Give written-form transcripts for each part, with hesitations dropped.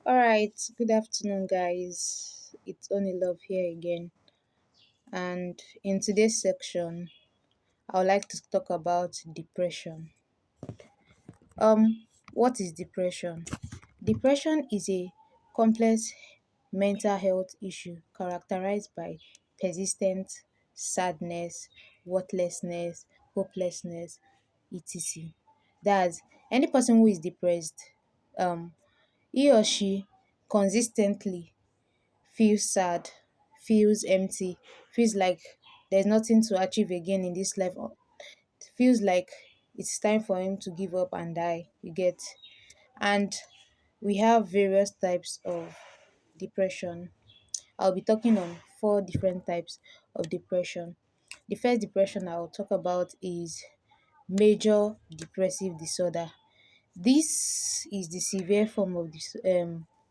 All right, good afternoon, guys. It's Only Love here again. And in today's section, I would like to talk about depression. What is depression? Depression is a complex mental health issue characterized by persistent sadness, worthlessness, hopelessness, etc. That's any person who is depressed, um, he or she consistently feels sad, feels empty, feels like there's nothing to achieve again in this life, or feels like it's time for him to give up and die. You get? And we have various types of depression. I'll be talking on four different types of depression. The first depression I'll talk about is major depressive disorder. This is the severe form of this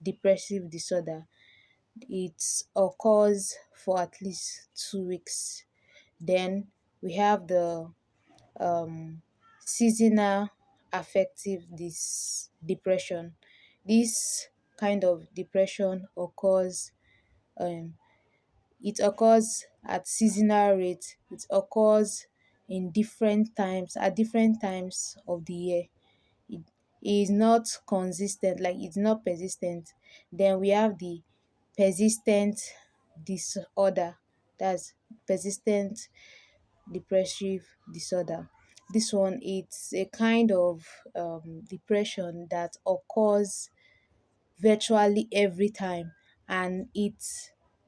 depressive disorder. It occurs for at least 2 weeks. Then we have the seasonal affective depression. This kind of depression occurs um it occurs at seasonal rate. It occurs in different times at different times of the year. It is not consistent, like it's not persistent. Then we have the persistent disorder. That's persistent depressive disorder. This one, it's a kind of depression that occurs virtually every time, and it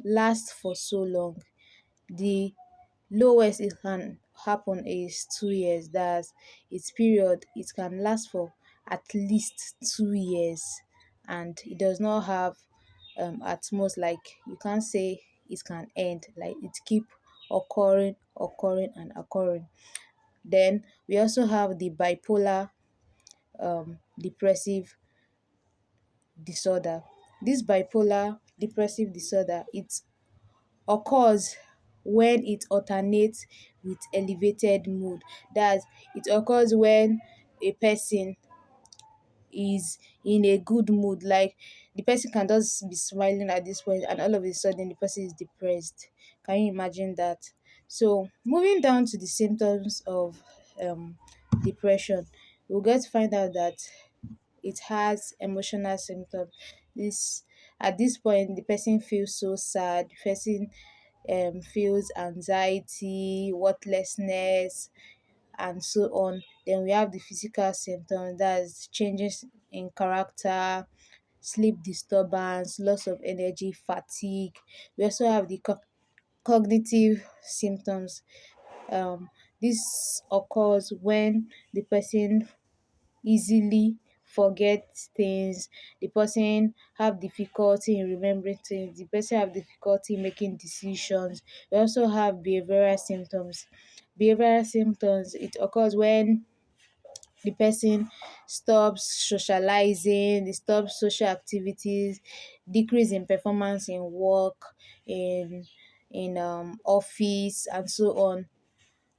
lasts for so long. The lowest it can happen is 2 years. That's its period. It can last for at least 2 years, and it does not have at most, like you can't say it can end, like it keep occurring and occurring. Then we also have the bipolar depressive disorder. This bipolar depressive disorder, it occurs when it alternates with elevated mood. That it occurs when a person is in a good mood, like the person can just be smiling at this point and all of a sudden the person is depressed. Can you imagine that? So moving down to the symptoms of depression, we'll get to find out that it has emotional symptoms. This At this point the person feels so sad, the person feels anxiety, worthlessness, and so on. Then we have the physical symptoms, that's changes in character, sleep disturbance, loss of energy, fatigue. We also have the cognitive symptoms. This occurs when the person easily forget things, the person have difficulty in remembering things, the person have difficulty making decisions. We also have behavioral symptoms. Behavioral symptoms, it occurs when the person stops socializing, they stop social activities, decrease in performance in work, in office and so on,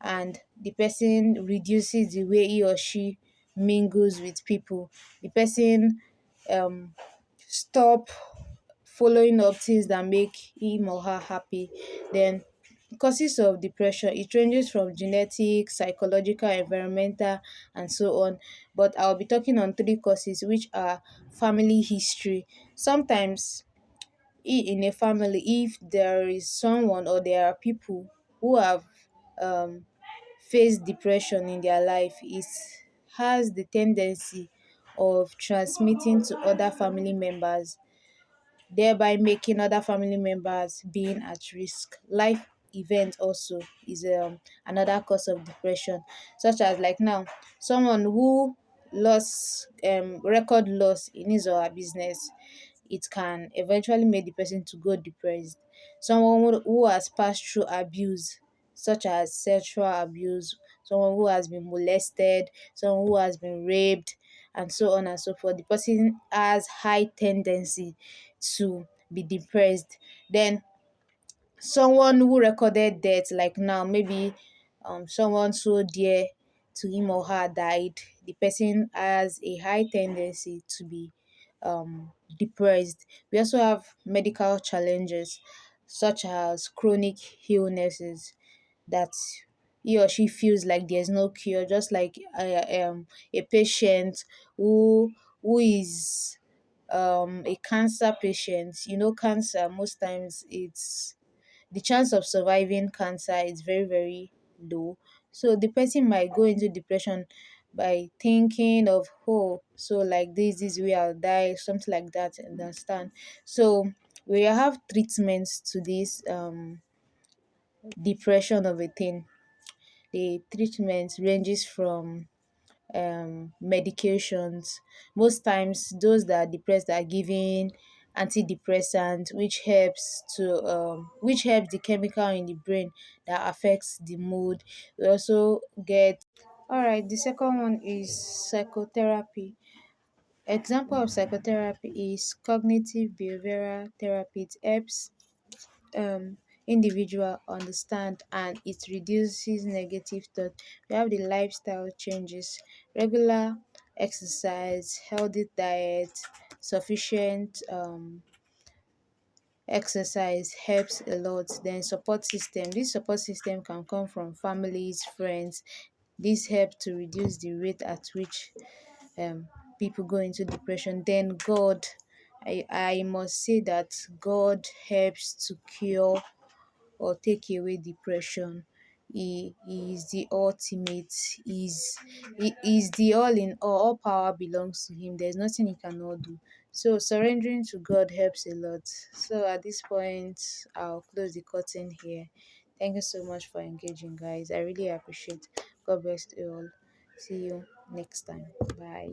and the person reduces the way he or she mingles with people. The person stop following up things that make him or her happy. Then causes of depression, it ranges from genetic, psychological, environmental, and so on. But I'll be talking on three causes, which are family history. Sometimes in a family, if there is someone or there are people who have um face depression in their life, it has the tendency of transmitting to other family members, thereby making other family members being at risk. Life event also is another cause of depression, such as like now someone who lost record loss in his or her business, it can eventually make the person to go depressed. Someone who has passed through abuse, such as sexual abuse, someone who has been molested, someone who has been raped, and so on and so forth, the person has high tendency to be depressed. Then someone who recorded death, like now maybe someone so dear to him or her died, the person has a high tendency to be depressed. We also have medical challenges such as chronic illnesses that he or she feels like there's no cure, just like a patient who is a cancer patient. You know, cancer, most times it's the chance of surviving cancer is very, very low. So the person might go into depression by thinking of, oh, so like this way I'll die, something like that. Understand? So we have treatments to this depression of a thing. The treatment ranges from medications. Most times, those that are depressed are given antidepressant, which helps the chemical in the brain that affects the mood. We also get all right. The second one is psychotherapy. Example of psychotherapy is cognitive behavioral therapy. It helps um individual understand and it reduces negative thought. We have the lifestyle changes, regular exercise, healthy diet, sufficient exercise helps a lot. Then support system. This support system can come from families, friends. This help to reduce the rate at which people go into depression. Then God, I must say that God helps to cure or take away depression. He is the ultimate. He is the all in all. All power belongs to him. There's nothing he cannot do. So surrendering to God helps a lot. So at this point, I'll close the curtain here. Thank you so much for engaging, guys. I really appreciate. God bless you all. See you next time. Bye.